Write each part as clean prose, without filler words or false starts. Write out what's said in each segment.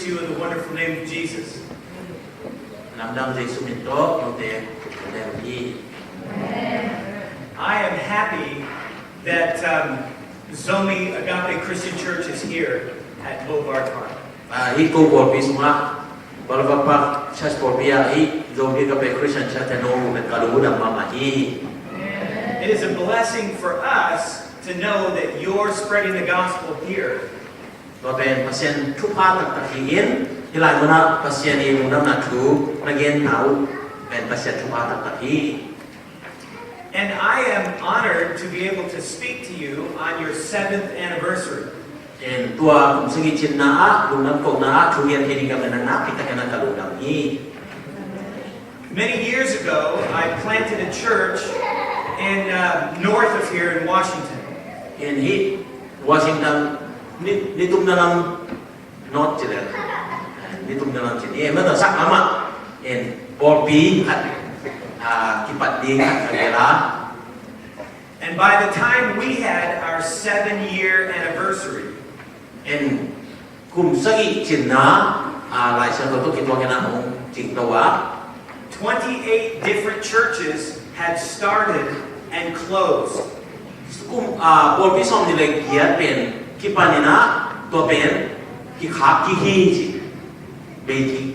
greet you in the wonderful name of Jesus. Lungdam dây số miền tốt yêu tế đem đi. I am happy that Zomi Agape Christian Church is here at Boulevard Park. Hi cô bor pi sunga Boulevard Park Church bor pia hi zomiagapechristianchurch Christian Channel men kaludam mama hi. It is a blessing for us to know that you're spreading the gospel here. Và bên pasian thu pa tak tak hiin hilai mana pasian ni Lungdam na thu again now bên pasian thu pa tak tak hi. And I am honored to be able to speak to you on your 7th anniversary. En tua kum sigi chin na Lungdam ko na thu hian hedi ka na na kita kana kaludam hi. Many years ago, I planted a church in north of here in Washington. En hi Washington nitum na lang not chile nitum na lang chile mà ta sắc lắm ạ en bor pi hat kipat ding hat agela. And by the time we had our 7-year anniversary, En kum sagi chin na lai sa to kitwa kana hong ching tawa 28 different churches had started and closed. kum bor pi som ni le kia pen kipanina to pen ki khap ki hi chi be.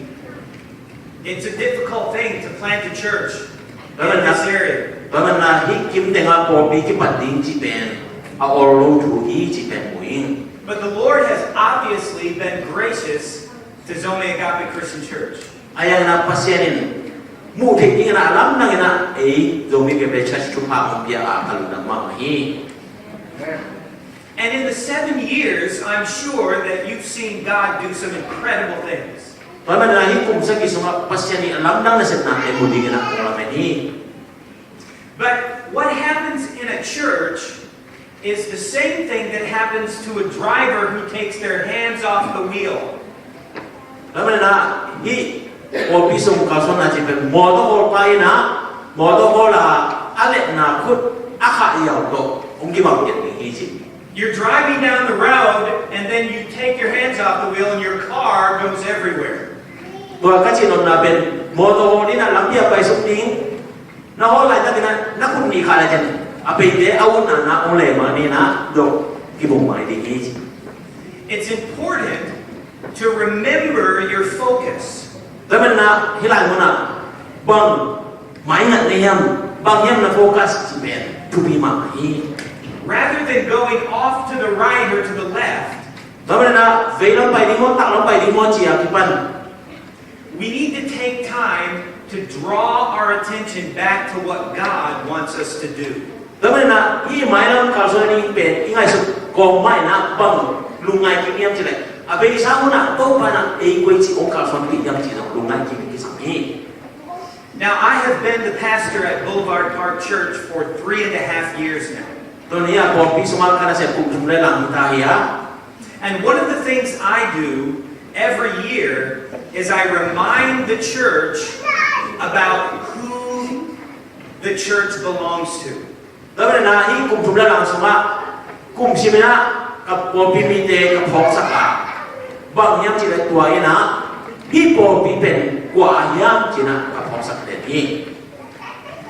It's a difficult thing to plant a church in Well, this area. Baman na hi kim tenga bor pi kipat ding chi pen a orlo thu hi chi pen muing. But the Lord has obviously been gracious to Zomi Agape Christian Church. Ayang na pasyanin mu thik ni na alam na ina zomiagapechristianchurch thu pa mong pia kaludam ma hi. And in the 7 years, I'm sure that you've seen God do some incredible things. Baman na hi kum sagi sunga pasyani alam na set na e muding na oram ni. But what happens in a church is the same thing that happens to a driver who takes their hands off the wheel. Baman na hi bor pi som ka son na chi pen moto or pai na moto ko la ale na khut akha yaw to ong ki bang yen hi chi. You're driving down the road and then you take your hands off the wheel and your car goes everywhere. Tua ka chi non na pen moto ni na lam pia pai sum ding na ho lai ta na kun ni kha la chen a pe de au na ong le ma ni na do ki bong mai di hi chi. It's important to remember your focus. Baman na hilai mo na bang mai ngat ni yam bang yam na focus chi pen to be ma hi. Rather than going off to the right or to the left, Baman na ve lam pai di mo tak lam pai di mo chi a ki pan. we need to take time to draw our attention back to what God wants us to do. Baman na hi mai lam ka so ni pen ingai su ko mai na bang lungai ki yam chi le a ve sa mo na to pa na e koi chi ong ka so ni yam chi no lungai ki sa ni. Now, I have been the pastor at Boulevard Park Church for 3.5 years now. To niya bor pi sumal kana se kum jumle lang ta hiya. And one of the things I do every year is I remind the church about who the church belongs to. Baman na hi kum jumle lang suma kum simena ka bor pi mi te ka phok sak a. Bang yam chi le tua ina hi bor pi pen kwa yam chi na ka phok sak le ni.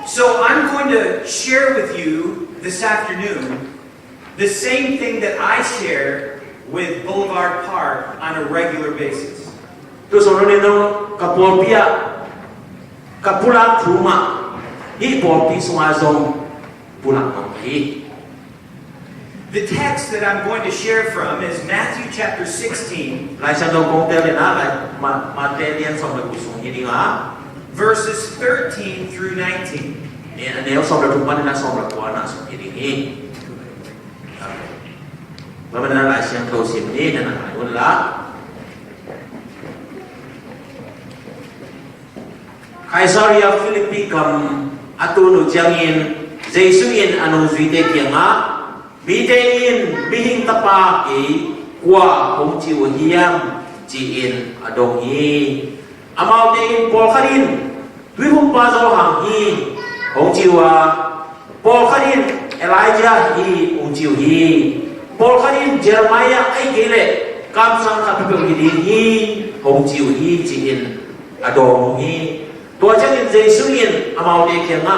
So I'm going to share with you this afternoon the same thing that I share with Boulevard Park on a regular basis. Tu so ni no ka bor pia ka pula thuma hi bor pi suma zong pula no hi. The text that I'm going to share from is Matthew chapter 16, Lai sa do kong tel na lai ma te lian som le kusung hi nga. verses 13 through 19. Ni anel som le tumpan na som le kwa na som hi hi. Baman na lai siang to sim ni na na un la. Kaisaria Philippi kam atunu jangin Jesuin anu zuite kianga bitein bihing tapa ki kwa hong chiu hiam chi in adong hi amau tein pol kharin dui hum pa zo hang hi hong chiu a pol kharin Elijah hi hong chiu hi pol kharin Jeremiah ai gele kam sang kha pe hi hi hong chiu hi chi in adong hi tua chang in Giêsu in amau de kiang nga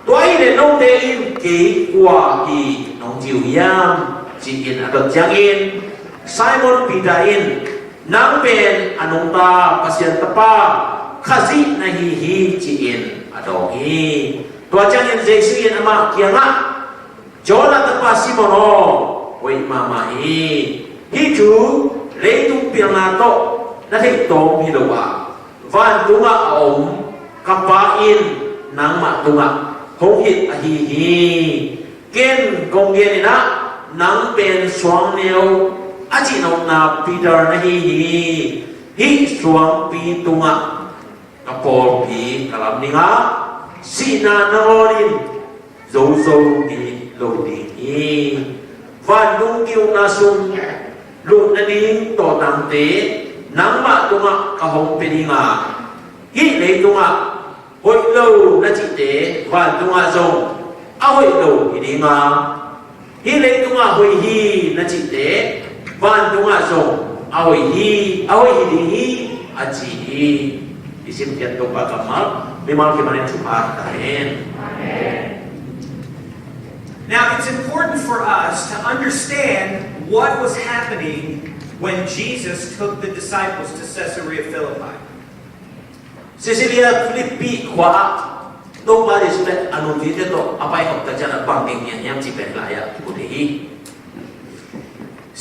tua hi le nong de in ki kwa hi nong chiu yam chi in adot chang in Simon Peter in nang pen anong ta pasian tapa khazi na hi chi in adong hi tua chang in Giêsu in ama kiang nga Jonah tapa Simono wei mama hi chu lấy tung piang na to na thấy tôm hi đâu à van tung à ống kapa in nang ma tung à hong hit a hi ken công gen na nang pen suang neo a chi nong na Peter na hi suang pi tung à kapol pi kalam ni nga si na naorin zo di lo di hi van tung kiu na sung lúc na đi tổ tăng tế nắng mà tung ạ cả hồng bên đi mà hít lấy tung ạ hội lâu na chỉ tế và tung ạ rồng hội lâu thì đi mà hít lấy tung ạ hội hi na chỉ tế và tung ạ rồng hội hi đi hi chỉ hi xin kiệt tung bà cảm ơn vì mà khi mà nên chụp ảnh tại Now, it's important for us to understand what was happening when Jesus took the disciples to Caesarea Philippi. Caesarea Philippi khóa đâu ba để xuất hiện anh nói thế đó, apa học tại chân bằng tiếng nhẹ nhàng chỉ bên lại à, có thể hi.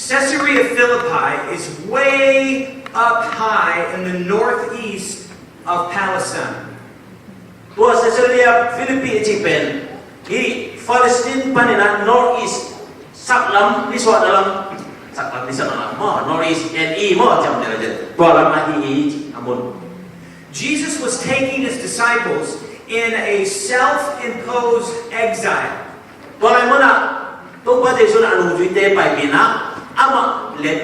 Caesarea Philippi is way up high in the northeast of Palestine. Tua Caesarea Philippi chỉ bên hi Palestine panina northeast sắc lắm đi soạn lắm northeast and e chậm này tua lắm hi amon. Jesus was taking his disciples in a self-imposed exile. Tua lại muốn à tôi có thể nói là lúc chúng ta phải na ama let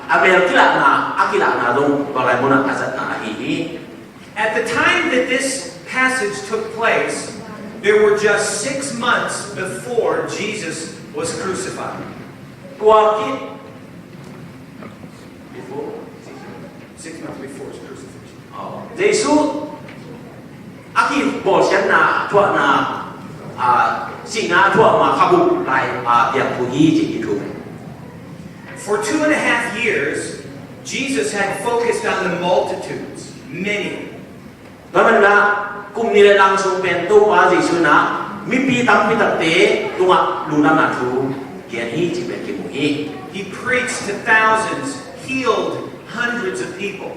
Amerika na dong tua lại muốn à asat na hi. At the time that this passage took place, there were just 6 months before Jesus was crucified. Before 6 months before his crucifixion. Giêsu aki bỏ sen na thua na si na thua mà Khup lại tiệm phụ hi chỉ thu. For 2.5 years, Jesus had focused on the multitudes, many. Đó là cùng ni le lang sung pen tu pa Giêsu na mi pi tam pi tak te tunga Lungdam na thu kian hi chi pen ki mu hi. He preached to thousands, healed hundreds of people.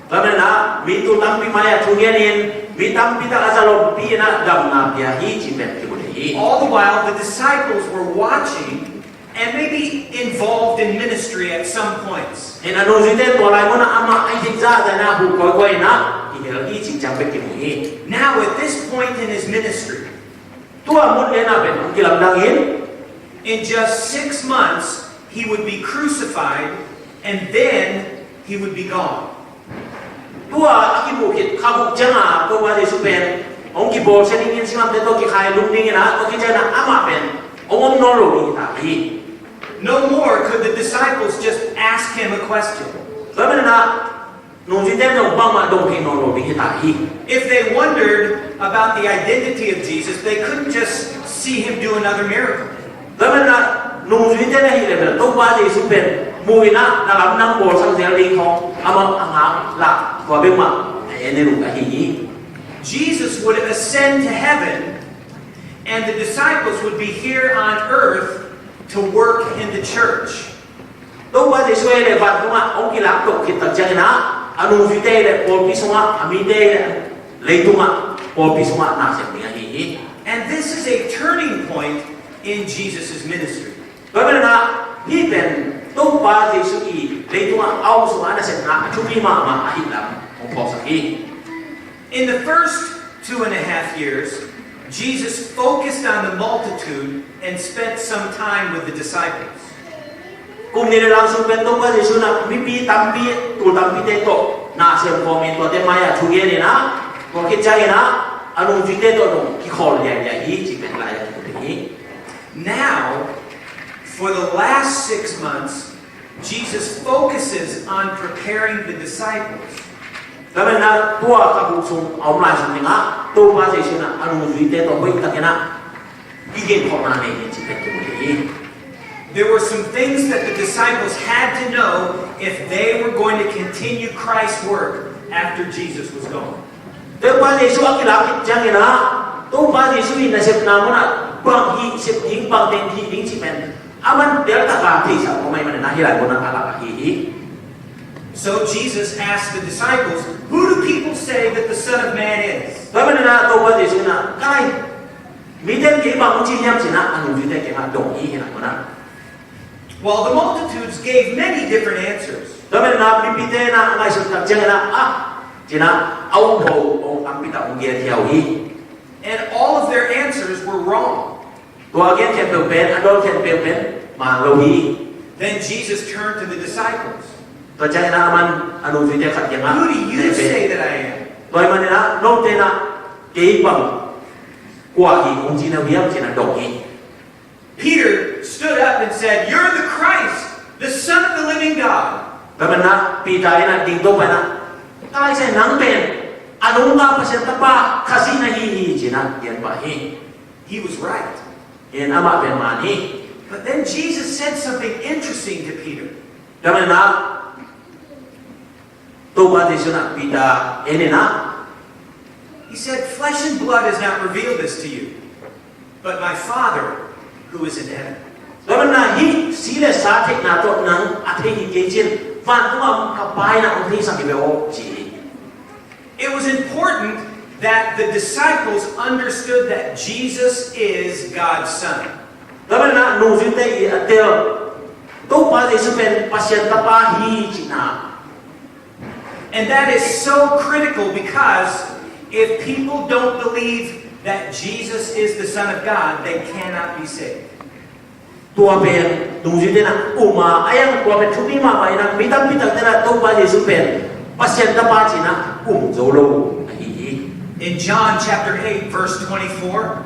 Đó là mi tu tam pi maya thu kian in mi tam pi tak azalom pi na dam na pia hi chi pen ki mu hi. All the while, the disciples were watching and maybe involved in ministry at some points. En anu zite to lai mo na ama ai tik za da na hu koi na Now, at this point in his ministry, in just 6 months, he would be crucified and then he would be gone. No more could the disciples just ask him a question. If they wondered about the identity of Jesus, they couldn't just see him do another miracle. Jesus would ascend to heaven, and the disciples would be here on earth to work in the church. And this is a turning point in Jesus' ministry. In the first 2.5 years, Jesus focused on the multitude and spent some time with the disciples. Kung nilalang pen to pa Yesu na mipi tampi tu tampi te to na sem komin to te maya thuge ni na ko kichai na anong vite to no ki khol ya hi chi pen la ya hi. Now, for the last 6 months, Jesus focuses on preparing the disciples. Kami na tua kabusong awalay sa mga tuwa sa isu na anong vite to hoy takena igin ko na ni chipet. There were some things that the disciples had to know if they were going to continue Christ's work after Jesus was gone. Tuwa sa isu akilakit jang ina tuwa sa isu ina sip na mo na bang hi sip hing bang ding hi ding chipet. Aman del takati sa mo may manahilay mo ng alakahi. So Jesus asked the disciples, "Who do people say that the Son of Man is?" Kami na tuwa sa isu na kai miden ke bang uci nyam sina anu vite ke ma Dongh ina mo na. Well, the multitudes gave many different answers. Kami na pipite na ngai sut tak jang na sina au ho o ampita ong ge thiau hi. And all of their answers were wrong. Then Jesus turned to the disciples. Who do you say that I am? Peter stood up and said, "You're the Christ, the Son of the living God." He was right. But then Jesus said something interesting to Peter. He said, "Flesh and blood has not revealed this to you, but my Father who is in heaven." It was important that the disciples understood that Jesus is God's Son. And that is so critical because if people don't believe that Jesus is the Son of God, they cannot be saved. In John chapter 8, verse 24,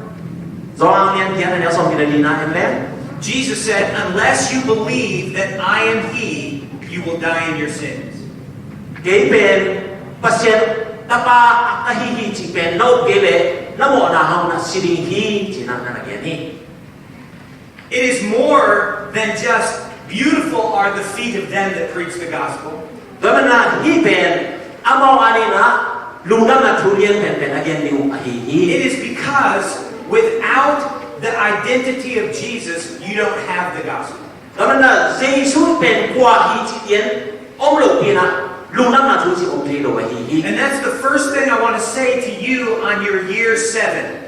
Jesus said, "Unless you believe that I am He, you will die in your sins." It is more than just beautiful are the feet of them that preach the gospel. It is because without the identity of Jesus, you don't have the gospel. And that's the first thing I want to say to you on your year 7.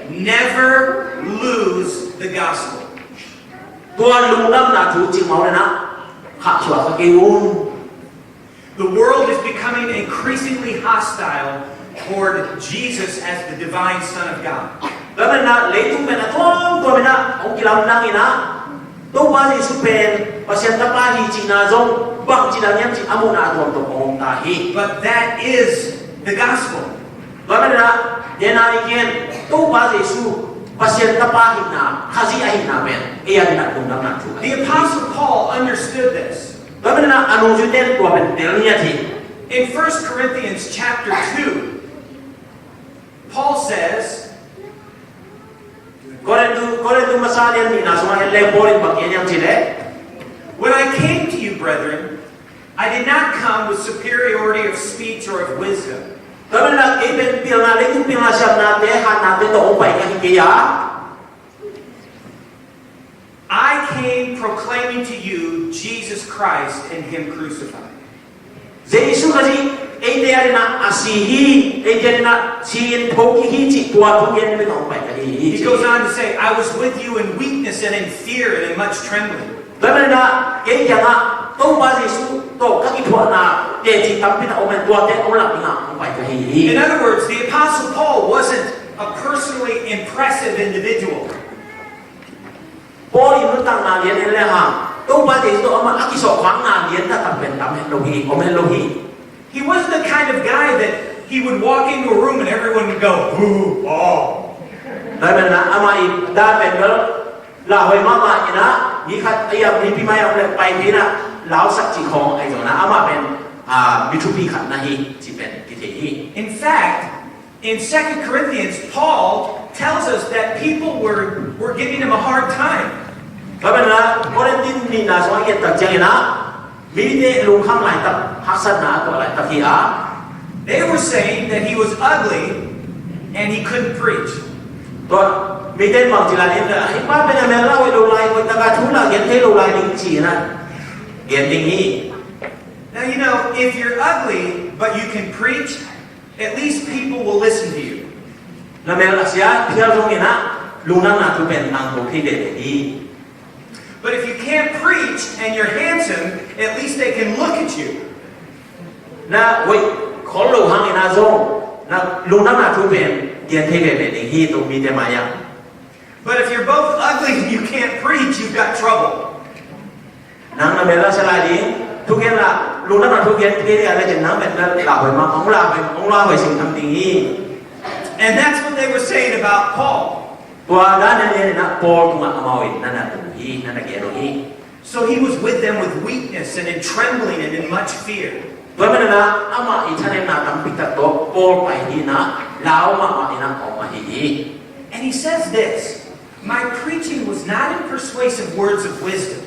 Never lose the gospel. The world is becoming increasingly hostile toward Jesus as the divine Son of God. But that is the gospel. The Apostle Paul understood this. In 1 Corinthians chapter 2, Paul says, "When I came to you, brethren, I did not come with superiority of speech or of wisdom. I came proclaiming to you Jesus Christ and Him crucified." He goes on to say, "I was with you in weakness and in fear and in much trembling." In other words, the Apostle Paul wasn't a personally impressive individual. He wasn't the kind of guy that he would walk into a room and everyone would go, "Ooh, oh." là hồi mà ina ni khat ayam ni pimai am le pai ni na lao sak chi khong ai na ama ben mithupi khat na hi chi ben ti the hi. In fact, in 2 Corinthians, Paul tells us that people were giving him a hard time. Ba ben la Korintin ni na so ye tak jang ina mi de lung kham lai tak hasan na to lai tak hi a. They were saying that he was ugly and he couldn't preach. To mi den mang chi la ni la hi pa ben na la we lo lai ko ta ka thu la gen the lo lai ding chi na gen ding hi. Now, you know, if you're ugly but you can preach, at least people will listen to you. La me la sia phial jong ina lung na tu ben nang ko thi de hi. But if you can't preach and you're handsome, at least they can look at you. Na wei khol lo hang ina zo na lung na tu ben gen the de ding hi to mi de ma ya. But if you're both ugly and you can't preach, you've got trouble. Nang na me la sa la ding tu gen la lung na tu gen the de la jen nang ben la hoi ma ong la hoi sing tham ding hi. And that's what they were saying about Paul. Tua da ne na Paul tu ma amoi na na tu hi na na ge ro hi. So he was with them with weakness and in trembling and in much fear. Tua me na ama I thane na tam pi ta to Paul pai hi na lao ma ina ko ma hi. And he says this, my preaching was not in persuasive words of wisdom.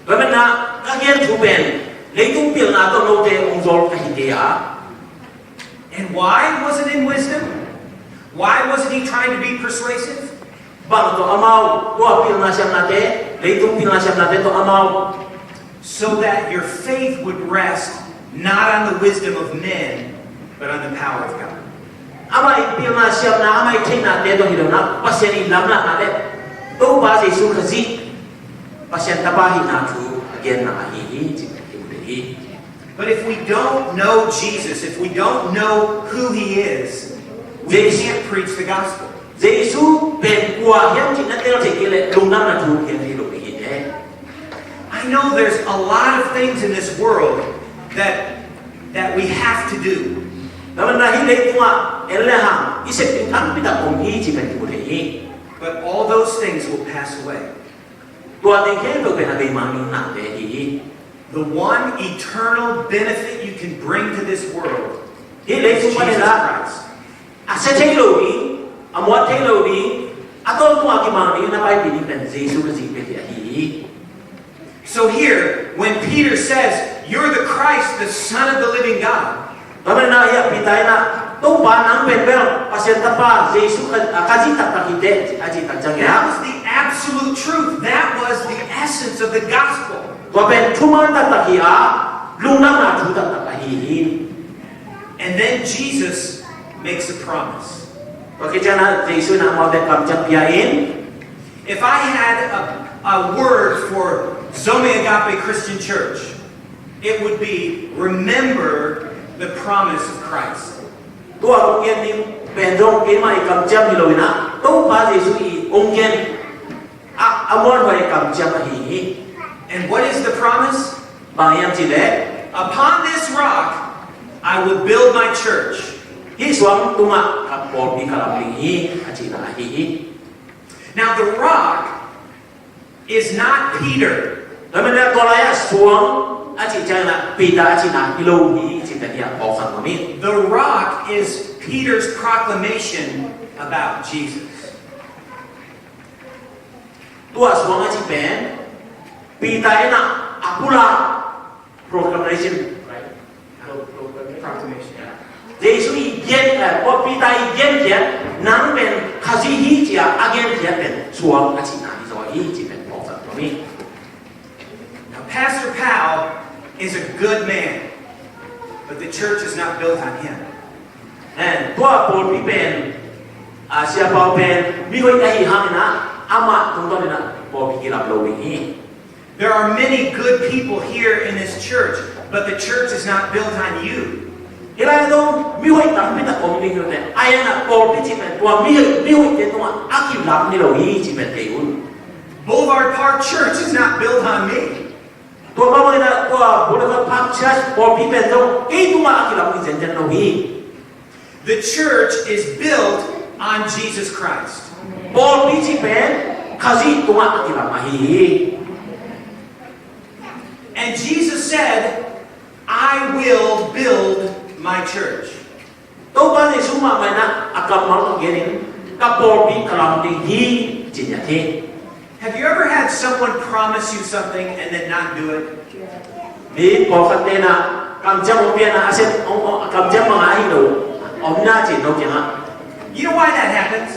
Tua me na ka gen tu ben le tu pil na to no te ong zol ka hi de a. And why was it in wisdom? Why wasn't he trying to be persuasive? Bang to amau tua pil na siam na te le tu pil na siam na te to amau. So that your faith would rest not on the wisdom of men, but on the power of God. Amai pil na siam na amai thai na te to hi do na pasien I lam la na le to ba Jesu khazi pasien ta ba hi na thu again na hi chi hi. But if we don't know Jesus, if we don't know who he is, we can't preach the gospel. Jesu ben kwa hiam chi na te lo thei le lung nam na thu hiam hi lo hi de. I know there's a lot of things in this world that we have to do. Na man na hi le tu ma el le ha I se pin tham pi ta ong hi chi ben ku hi. But all those things will pass away. Tua ding he lo ben a be ma min na de hi. The one eternal benefit you can bring to this world Hi le is tu ma Jesus la Christ. a se thei lo ni a mo thei lo ni a to tu a ki ma ni na bai pi ni ben Jesu ka ji pe hi. So here, when Peter says, you're the Christ, the Son of the living God, Ba man na ya pi tai na to ba nang ben bel pasien ta pa Jesu ka ji tak tak hi de a ji tak jang that ya. was the absolute truth. That was the essence of the gospel. Tua ben thu ma tak tak hi a lung nam na thu tak tak hi. And then Jesus makes a promise. Tua ke jana Jesu na mo de kam chap ya in. If I had a word for zomiagapechristianchurch, it would be remember the promise of Christ. Tua ko yen ni ben dong ke mai kam chap hi lo na to pa Jesu I ong yen a mo hoi kam chap hi. And what is the promise? Ba yam chi le Upon this rock, I will build my church. hi suam tu ma ka por pi ka lam ling hi a chi na hi. Now the rock is not Peter. Rồi mình đã có lại xuống anh chị chơi là vì đã chị nào kilo thì chị đã hiểu bỏ phần của mình. The rock is Peter's proclamation about Jesus. Tua xuống anh chị bé vì tại là apula proclamation. Jesu yên có vì tại yên yên nắng bên khasi hi chị again chị bên xuống anh chị nào rồi hi chị bên bỏ phần của mình. Pastor Powell is a good man, but the church is not built on him. And tua Paul bị bên siapa Paul bên mi hoi ai hang na ama tung to na Paul bị làm lâu hi. There are many good people here in this church, but the church is not built on you. Ila do mi hoi tam pi ta kom ni ne ai na Paul bị chỉ bên tua mi hoi te tua aki lam ni lo hi chỉ bên te un. Boulevard Park Church is not built on me. Tua ba mo na tua Boulevard Park Church Paul bị bên do ke tua aki lam ni jen jen lo hi. The church is built on Jesus Christ. Paul bị chỉ bên kasi tunga kita mahihi. And Jesus said, I will build my church. Tâu ba thì suma mai na akam mal genin kaporbi kalam ding hi jinyati. Have you ever had someone promise you something and then not do it? Ni po katena kam jam pia na aset kam jam mga hilo omna chi no kya. You know why that happens?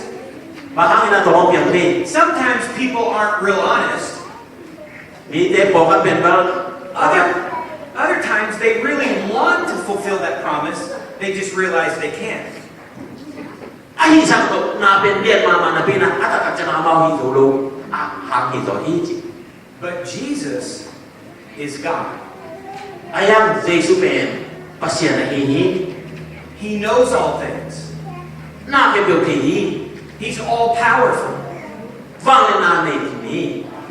Bahang ina to piang pi. Sometimes people aren't real honest. Ni te po kat pen bal Other times they really want to fulfill that promise, they just realize they can't. Ai sang to na pen bian mama na pina ata ka chana mau hi lo hang hi to hi chi. But Jesus is God. Ayam Jesus pen pasian na hi. He knows all things. Na ke bio ki. He's all powerful. Vang na nei ni.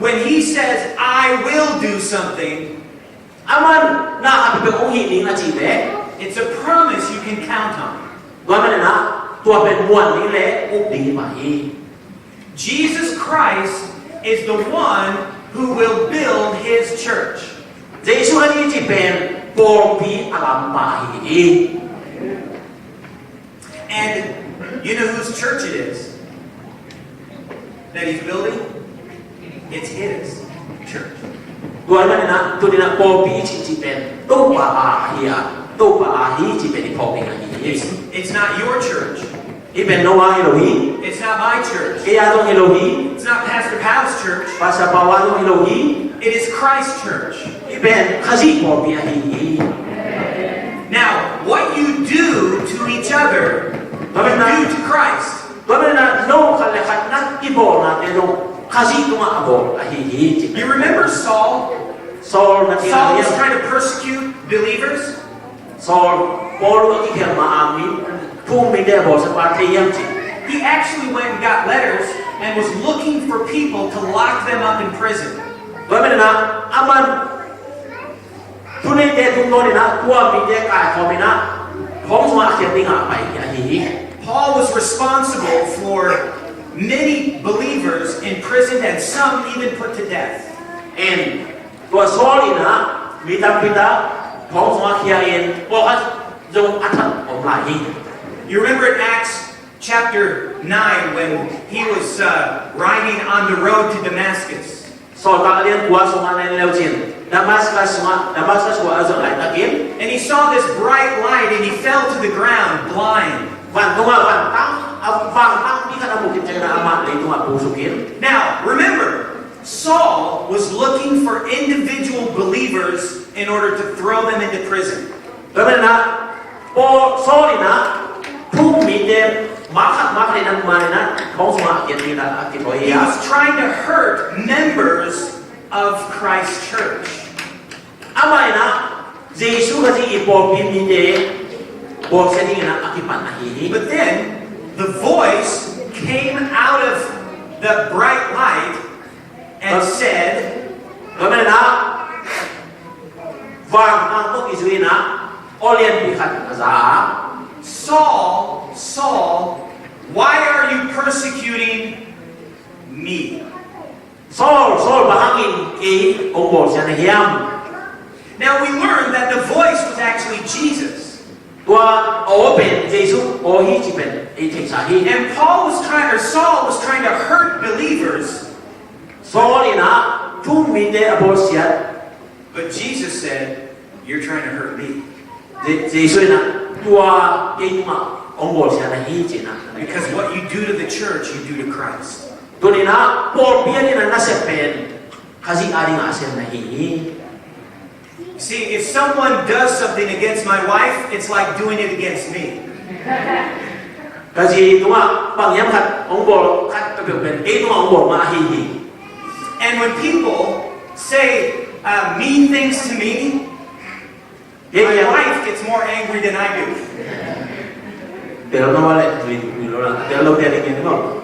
When he says, I will do something, Aman na api ong hi ning achi le. it's a promise you can count on. Gwa na tua pen muan ni le uk ding ma hi. Jesus Christ is the one who will build his church. Jesus ani chi pen por pi alam ma hi. And you know whose church it is that he's building? It's his church. Gwa na tu dina por pi chi pen to pa a hi to pa a hi chi pen por pi nga hi. It's not your church. Iben no wa Elohi. It's not my church. Kaya dong Elohi. It's not Pastor Powell's church. Pasa pawa dong Elohi. It is Christ's church. Iben kasi por pi hi. Now, what you do to each other, you do to Christ. Gwa na no kalekat na ibo na pero kasi tuma abo hi. You remember Saul? Saul na Saul was tinayang. trying to persecute believers. Saul Paul ki kaya maami tung mi de bo sa patiyam chi. He actually went and got letters and was looking for people to lock them up in prison. Gwa na aman tunay de tung no na tua mi de ka ko mi na hong swa kya tinga pai hi. Paul was responsible for many believers imprisoned and some even put to death. And tua Saul ina mi tam pita hong swa kya in po ka jong athat om la hi. You remember in Acts chapter 9 when he was riding on the road to Damascus. So ta lian tua so ma len leo chin. Damascus wa azong lai takin. And he saw this bright light and he fell to the ground blind. Van tunga van tang di kana mungkin cakap amat le tunga pusukin. Now, remember, Saul was looking for individual believers in order to throw them into prison. Bagaimana? Po sorry na, tung mi dem makat na kumana kung semua kita He boya. was trying to hurt members of Christ's church. Amai na, Jesus kasi ipo mi de po setting na akipan na hi. But then, the voice came out of the bright light and said, Bagaimana? Vang ang to isuina, olian bihat azaa. Saul, Saul, why are you persecuting me? Saul bahangin ki obo siya na hiyam. Now we learned that the voice was actually Jesus. Tua open Jesus ohi chipen itik sahi. And Saul was trying to hurt believers. Saul ina tung minde abosiat. But Jesus said, you're trying to hurt me. Jesus ina tua kima ombosiat na hijina. Because what you do to the church, you do to Christ. Tunina por biyan ina nasepen kasi aring asem na hi. See, if someone does something against my wife, it's like doing it against me. Kasi tunga pangyam kat ombol kat kapipen tunga ombol mahihi. And when people say mean things to me, my wife gets more angry than I do. Pero no vale, pero lo que alguien no.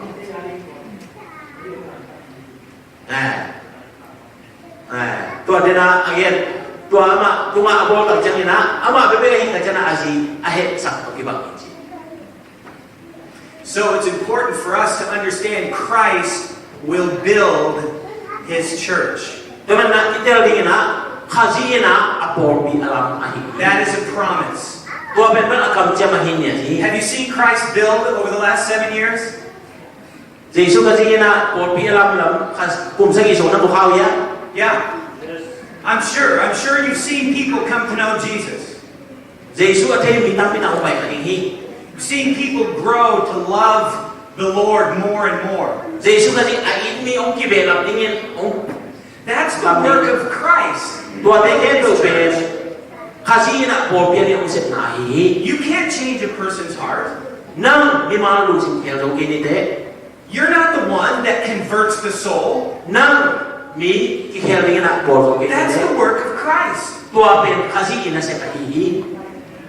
Tua dena again. Tua ama tuma abol tak janina ama bebelahin ka jana asi ahe sak kibang inji. So it's important for us to understand Christ will build His church. Daman na itel ding na kazi na apor bi alam ahi. That is a promise. Tua ben ben akam tia mahinya hi. Have you seen Christ build over the last 7 years? Jesu kazi na por bi alam lam kas kum sagi so na bukaw ya. Yeah. I'm sure you've seen people come to know Jesus. Jesu atay mi tam pina upay kaning hi. You've seen people grow to love the Lord more and more. Jesu kasi ain mi ong kibelam dingin ong. That's the work of Christ. Tua te kento ben kasi na por bi ang set na hi. You can't change a person's heart. Nang mi malu sin kelo kini te. You're not the one that converts the soul. Nang mi kikelo dingin na por kini te. That's the work of Christ. Tua ben kasi ina set ahi.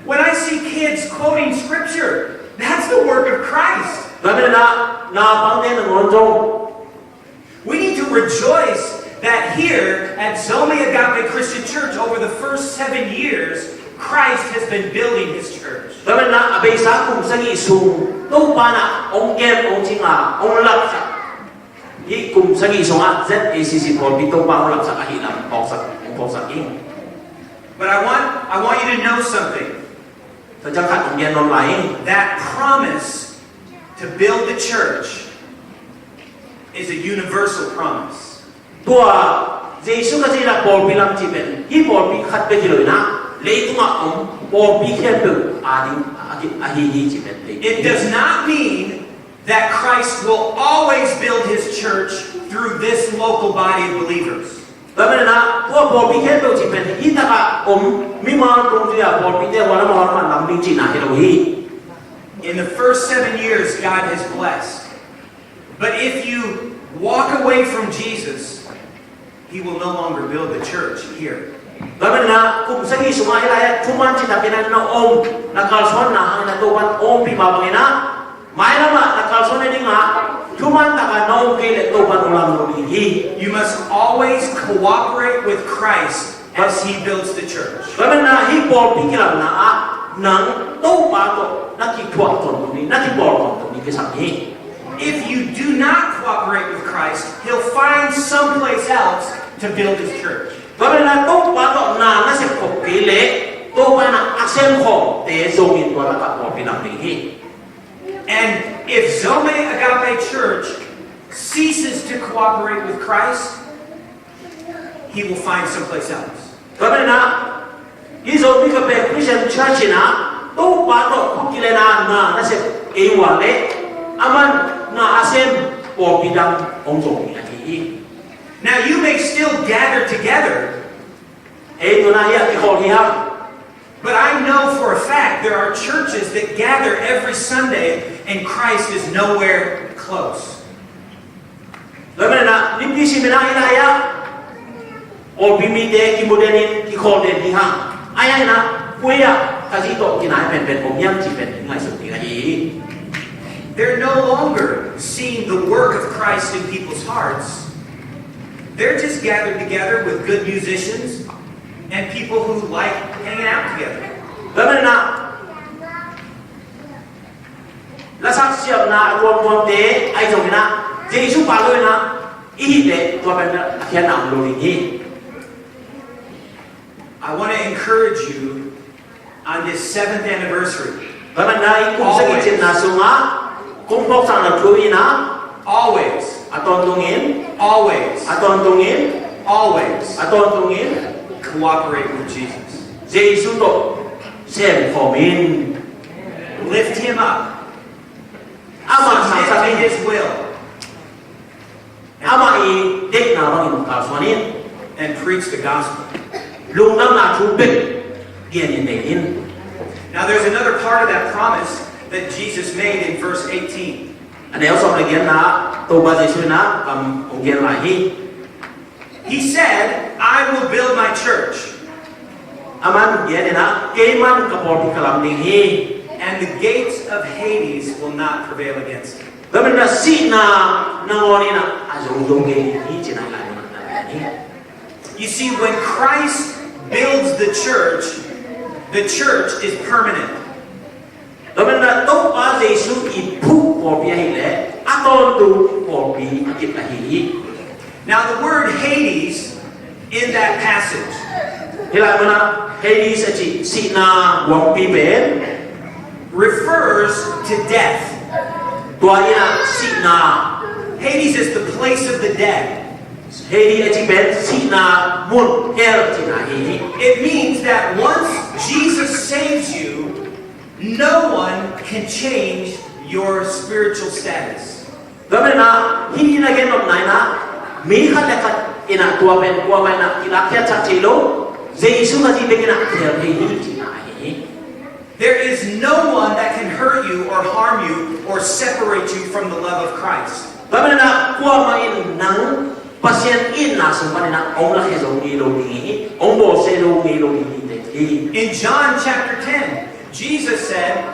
When I see kids quoting scripture, that's the work of Christ. We need to rejoice that here at Zomi Agape Christian Church over the first 7 years, Christ has been building His church. But I want you to know something. That promise to build the church is a universal promise. It does not mean that Christ will always build His church through this local body of believers. In the first 7 years, God has blessed. But if you walk away from Jesus, He will no longer build the church here. You must always cooperate with Christ as He builds the church. If you do not cooperate with Christ, He'll find someplace else to build His church. And if Zomi Agape Church ceases to cooperate with Christ, He will find someplace else. Now you may still gather together, but I know for a fact there are churches that gather every Sunday and Christ is nowhere close. They're no longer seeing the work of Christ in people's hearts. They're just gathered together with good musicians and people who like hanging out together. I want to encourage you on this 7th anniversary. Always. Cooperate with Jesus. Lift Him up. Submit to His will. And preach the gospel. Now there's another part of that promise that Jesus made in verse 18. He said, I will build my church. And the gates of Hades will not prevail against it. You see, when Christ builds the church is permanent. Polpi akit ahi. Now the word Hades in that passage Hila mo na Hades achi si na wampi ben refers to death. tua ina si na Hades is the place of the dead. Hades achi ben si na mun hell chi na hi. It means that once Jesus saves you, no one can change your spiritual status. Gamen na hindi na genom na na mi halakat ina tua ben tua ben na ilakya cha chilo Jesus na jibeng ina hell hi chi na hi. There is no one that can hurt you or harm you or separate you from the love of Christ. Gamen na tua main nang pasian in na sumpan na ong la hezo ngilo ni ong bo se lo ngilo ni te. In John chapter 10, Jesus said,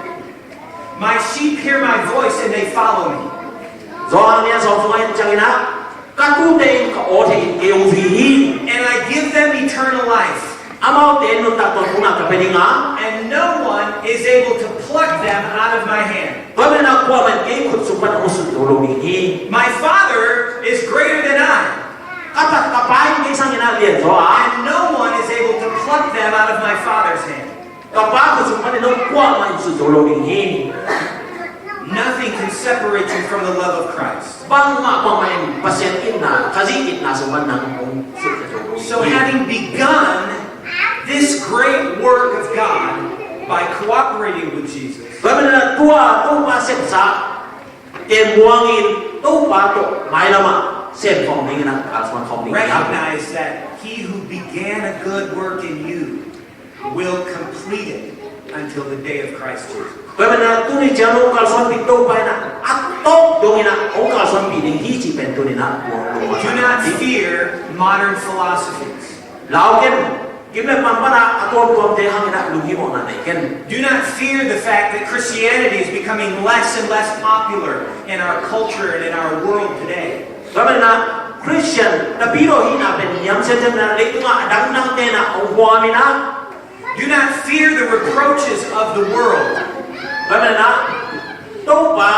"My sheep hear my voice and they follow me." Zoan niya sa sungai changina katute ka ote ngeo vi And I give them eternal life. amao te no ta to kunga ka pedinga And no one is able to pluck them out of my hand. gamen na kwa man ke khut sumpan usul dolo ni My Father is greater than I, kata kapai ke sangina lian zoa and no one is able to pluck them out of my Father's hand. kapa khut sumpan no kwa man usul dolo ni Nothing can separate you from the love of Christ. bang ma pa main pasien inna kazi itna sumpan nang ong usul dolo So having begun this great work of God by cooperating with Jesus, gamen na tua to pa sep sa ke muangin to pa to mai lama sep phong ni na kalswan phong ni recognize that he who began a good work in you will complete it until the day of Christ Jesus. gamen na tu ni jano kalswan pi to pa na atok dong ina ong kalswan pi ding hi chi pen tu ni na Do not fear modern philosophies. lao ken kimle pampana atom tom te hang na lungi mo na nai ken Do not fear the fact that Christianity is becoming less and less popular in our culture and in our world today. gamen na Christian na biro hi na pen yam se tem na le tu nga dang dang te na ong hwa mi na Do not fear the reproaches of the world. gamen na to pa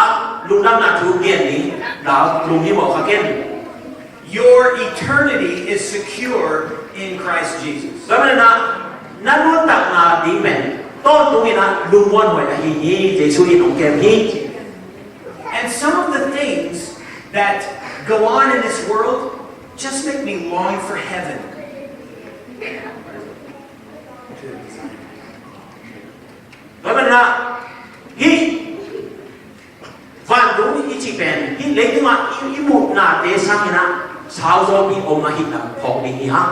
lungdam na tu gen ni lao lungi mo ka ken Your eternity is secure in Christ Jesus. gamen na nanun tak na di pen to tu ina lungwon hoi hi hi jesu in ong kem hi And some of the things that go on in this world just make me long for heaven. gamen na hi van du hi chi pen hi le tu ma i mu na te sang ina sao zo bi ong na hi na phok ni hi ha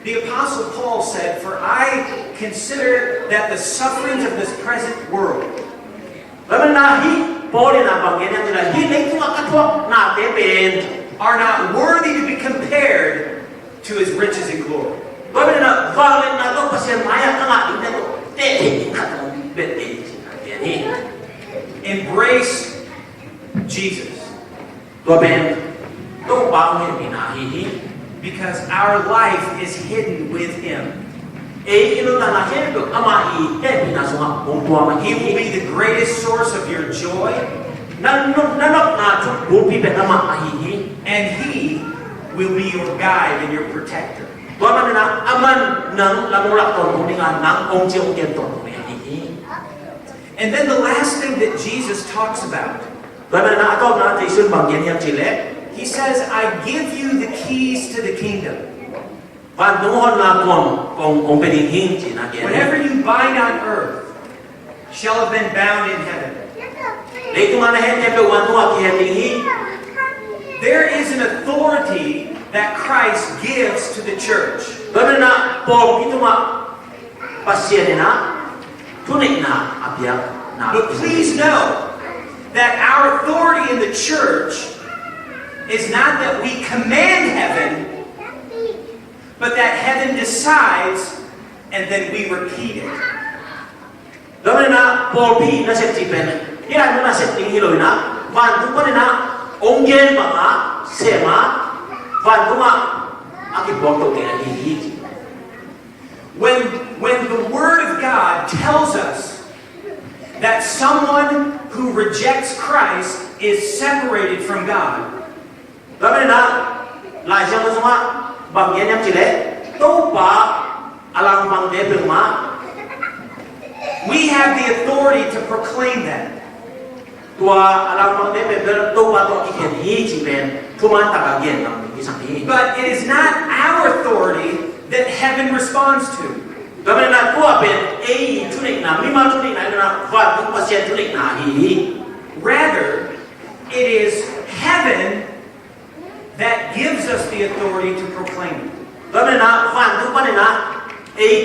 The Apostle Paul said, "For I consider that the sufferings of this present world gamen na hi poli na bang gen na hi le tu ka thok na te pen are not worthy to be compared to his riches and glory." gamen na valen na to pasien maya ka nga ina to te ka to bet te ni Embrace Jesus, to ben to ba ngi na hi because our life is hidden with him. e ino ta na he do ama i te na so ma ong tua ma He will hi be the greatest source of your joy, nan no na chu bu pi be ama hi and he will be your guide and your protector. to man na aman nang lamura ton ni nga nang ong chi ong ken ton ni hi And then the last thing that Jesus talks about, gamen na ato na te sun bang gen yam chile he says, "I give you the keys to the kingdom. van nuhon na kong peding hin chi na gen Whatever you bind on earth shall have been bound in heaven." le tu man he te pe wan tu ki he ding hi There is an authority that Christ gives to the church. gamen na po itu ma pasien na tunik na apia na But please know that our authority in the church is not that we command heaven, but that heaven decides and then we repeat it. gamen na po bi na set chi pen ira na set ding hiloi na van tu pa na ong gen ma nga sema van tu ma aki bo to ke hi hi When the Word of God tells us that someone who rejects Christ is separated from God. แล้วไม่นะหลายเช้าก็สมะบางอย่างยังจีเล่ตู้ป่าอลังบางเดือนมา We have the authority to proclaim that. ตัวอลังบางเดือนเป็นตู้ป่าตัวที่เห็นฮีจีเป็นทุมันตะการเย็นนั่งที่สังฮี But it is not our authority that heaven responds to. แล้วไม่นะตัวเป็นทุนิกนะไม่มาทุนิกนะนะว่าทุกปัจจัยทุนิกนะฮี Rather, it is heaven that gives us the authority to proclaim it. แล้วไม่นะฟันทุกปัจจัยนะ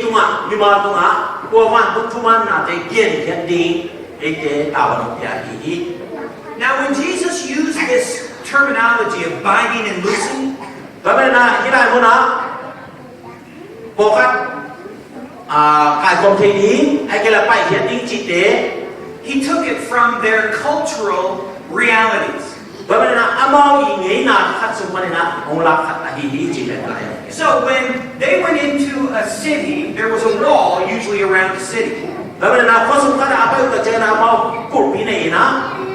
ตัวไม่มาตัวนะตัวฟันทุกมันนะจะเย็นแค่ดีจะตาวันออกจากฮี Now, when Jesus used this terminology of binding and loosing, แล้วไม่นะที่ได้พวกนะบอกกันการกรมเทนี้ไอ้เกล้าไปเห็นดิ้งจิตเต he took it from their cultural realities. แล้วไม่นะอามาอีเงี้ยนะขัดสมบัตินะองค์รักขัดฮีจิตเป็นอะไร So when they went into a city, there was a wall usually around the city. แล้วไม่นะข้อสำคัญอะไรก็เจอนะมากุดปีนี้นะ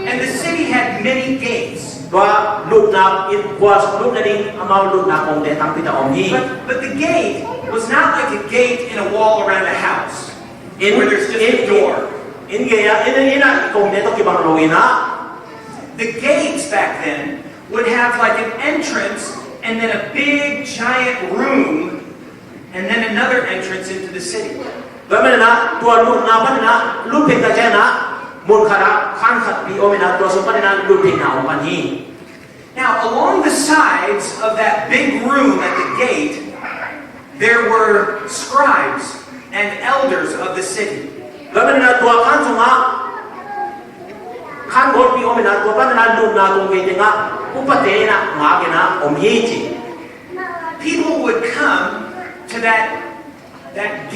And the city had many gates. ตัวลูกนับอินกว่าลูกนั่นเองอามาลูกนับองค์เดชทำพิธีองค์นี้ But the gate was not like a gate in a wall around a house, where there's just a door. อินเกียอินนะองค์เดชต้องกี่บังโลกินะ The gates back then would have like an entrance and then a big giant room and then another entrance into the city. แล้วไม่นะตัวลูกนับนะลูกเพ่งกระเจนะมุนขนาดขันขัดปีโอเมนะตัวสมบัตินะลูกเพ่งหน้าองค์พันนี้ Now along the sides of that big room at the gate, there were scribes and elders of the city. แล้วไม่นะตัวขันสมาขันบดปีโอเมนะตัวพันนะลูกนาตรงเกจิงะอุปเทนะมาเกนะอมฮีจิ People would come to that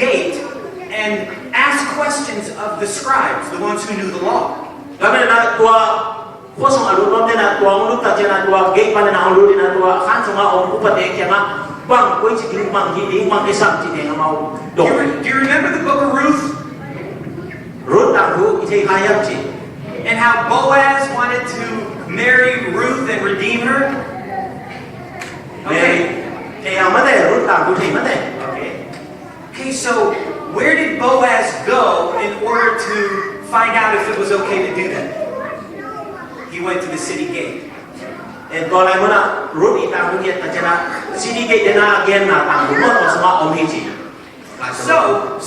gate and ask questions of the scribes, the ones who knew the law. แล้วไม่นะตัวข้อสงฆ์รู้น้องเจ้าตัวองค์ลูกตาเจ้าตัวเกย์พันนะองค์ลูกนะตัวขันสมาองค์อุปเทเกี่ยงะบางคนจิตบางทีดีบางทีสัมจิตเองมาดง Do you remember the book of Ruth? รู้ต่างรู้อิทธิพายับจิ And how Boaz wanted to marry Ruth and redeem her? เนี่ยเกี่ยงมาได้รู้ต่างรู้ที่มาได้ Okay, so where did Boaz go in order to find out if it was okay to do that? He went to the city gate. ตอนแรกมันรู้อีต่างรู้เกี่ยงแต่เจ้าซีดีเกย์นะเกี่ยงนะต่างรู้ว่าตัวสมาอมฮีจิ So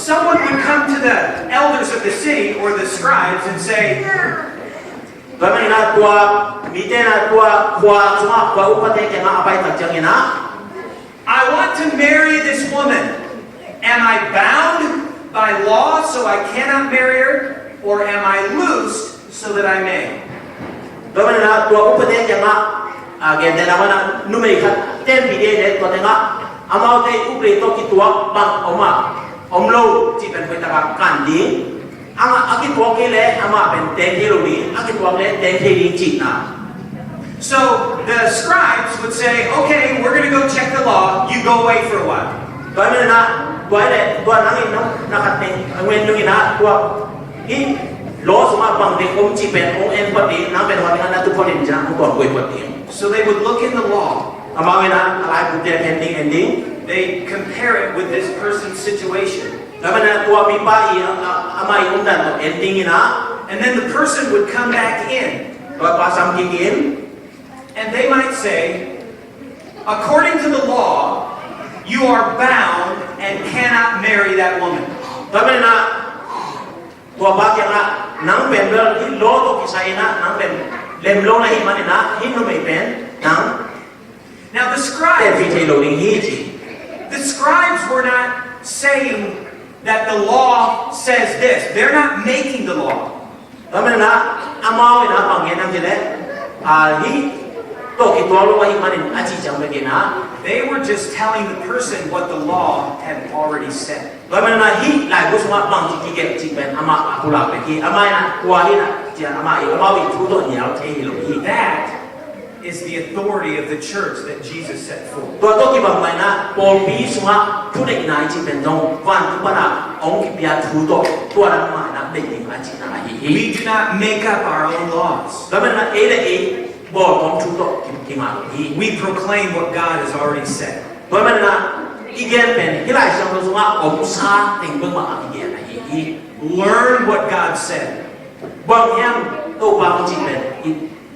someone would come to the elders of the city or the scribes and say, แล้วไม่นะตัวมีเจ้าตัวขวาสมาขวาอุปเทเกี่ยงะไปตัดจังนะ I want to marry this woman. Am I bound by law so I cannot marry her, or am I loosed so that I may? แล้วไม่นะตัวอุปเทเกี่ยงะเกี่ยงแต่ละวันนุ่มอีกครับเต้นปีเดียเนี่ยตัวเต็งะอามาได้อุปเทตัวกี่ตัวบางออกมาอมโลจีเป็นไปตะการดีอากิตัวกี่เล่อามาเป็นเต็งที่รู้ดีอากิตัวเล่เต็งที่ดีจีน่ะ So the scribes would say, okay, we're going to go check the law. You go away for a while. ตัวไม่นะตัวเล่ตัวนั่งอินน้องนักขัดเต็งเว้นนึงนะตัวอีล้อสมาบางเด็กอมจีเป็นองเอ็นปฏินั่งเป็นวันนี้นะทุกคนเห็นจ้าทุกคนคุยปฏิ So they would look in the law. อามาเวนะอะไรพูดแต่เอนดิ้ง They compare it with this person's situation. แล้วมันตัวมีป้ายอามาอีกคนนั้นเอนดิ้งนะ And then the person would come back in. ตัวภาษาอังกฤษ And they might say, according to the law, you are bound and cannot marry that woman. แล้วมันตัวบางอย่างนังเป็นเรื่องที่ล้อตัวกิจใจนะนังเป็นเล่มล้อในหิมันนะหินไม่เป็นนัง Now the แต่พิธี scribes, โลดิฮีจี the scribes were not saying that the law says this. They're not making the law. แล้วมันอามาเวนะบางอย่างนั่งจะได้ฮีตัวกิจตัวล้อหิมันอาชีพจังเลยนะ They were just telling the person what the law had already said. แล้วมันฮีหลายคนสมัครบางที่เก็บจีเป็นอามาคุลาเป็นที่อามาตัวฮีนะจีอามาอีกอามาอีกทุกตัวเหนียวเทฮิโลฮี That is the authority of the church that Jesus set forth. ตัวตัวกี่บางนะปอบีสมัครทุกเด็กนายจีเป็นตรงวันทุกวันองค์กิบยาทุกตัวนั้นมานะเด ได้ยิงอาชีพอะไร We do not make up our own laws. แล้วมันเอ๊ะบอกของชุดต่อกินมาตรงนี้ We proclaim what God has already said. เพราะมันอีกอย่างเป็นที่หลายช่องเราสมมติองศาติงเบื้องมาอีกอย่างอะไร Learn what God said. บางอย่างตัวบางจริงเป็น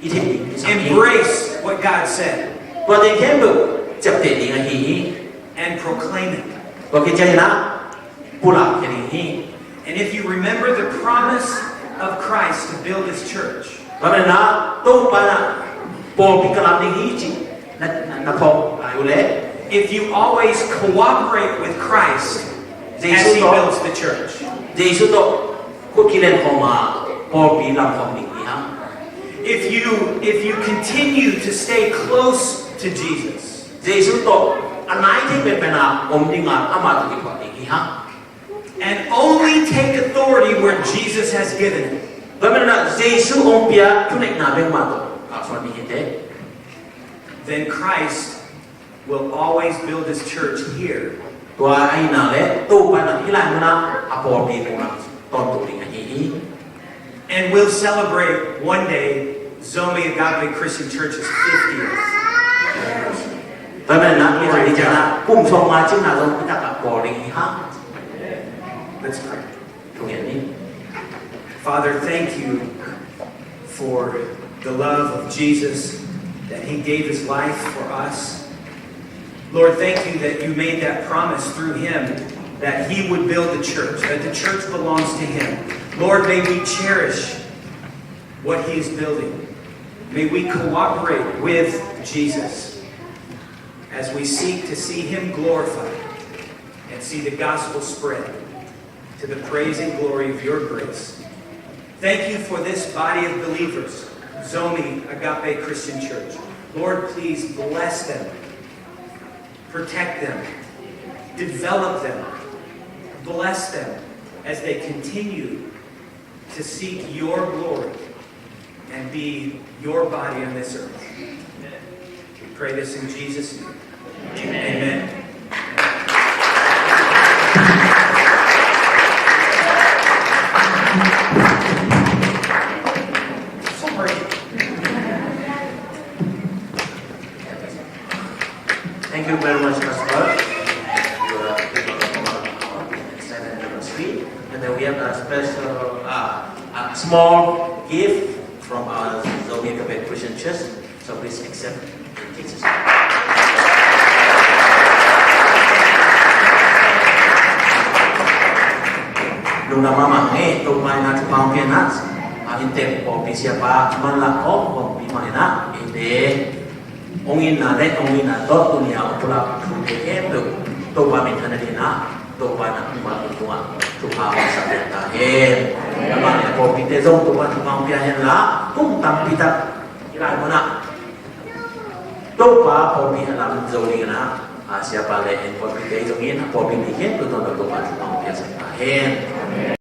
อีเทคนิค Embrace what God said. ประเด็นแค่แบบจับเด็ดดีอะไร And proclaim it. บอกกิจใจนะผู้หลักแค่นี้ And if you remember the promise of Christ to build His church, เพราะนั้นตัวปาปอพิกลามนี้จริงนะพออยู่แล้ว if you always cooperate with Christ as He builds the church, เจสุโตคุกิเลนของมาพอปีลำของนี้ฮะ if you continue to stay close to Jesus, เจสุโตอันไหนที่เป็นปัญหาผมดิ้งอามาตุกิปนี้ฮะ and only take authority where Jesus has given it, เพราะนั้นเจสุองค์เปียทุนเอกนาเบงมาตุส่วนนี้เห็นเด้ then Christ will always build His church here. ตัวไอ้นาเล่ตู้ปานักที่ไรมันนะอพอปีตรงนั้นตอนตัวนี้ And we'll celebrate one day Zomi Agape Christian Church's 50th. เพราะนั้นที่ไหนที่จะนะปุ่มชงมาจิ้มหน้าตรงที่ตะกับปอลิงฮะ Let's pray. ตรงนี้ Father, thank you for the love of Jesus, that He gave His life for us. Lord, thank you that you made that promise through Him that He would build the church, that the church belongs to Him. Lord, may we cherish what He is building. May we cooperate with Jesus as we seek to see Him glorified and see the gospel spread to the praise and glory of your grace. Thank you for this body of believers, Zomi Agape Christian Church. Lord, please bless them, protect them, develop them, bless them as they continue to seek your glory and be your body on this earth. We pray this in Jesus' name. Amen. Thank you very much, Pastor. And then we have a special, a small gift from our zomiagapechristianchurch. So please accept in Jesus' name. Lungdam mama tu mai na tu pang pianas. Inte po siapa malako po pimaina ide. Ongin na ret ongin na dot dunia opula tu ke tu pa min hanadina tu pa na ma tuwa tu pa sa ta hen. Naman po pite zong tu pa tu pang piahen la kum tam pita ilai mo na. Tu pa po pi alam zoli na siapa le en po pite zongin po pite hen tu tu pa tu pang piasa ta hen.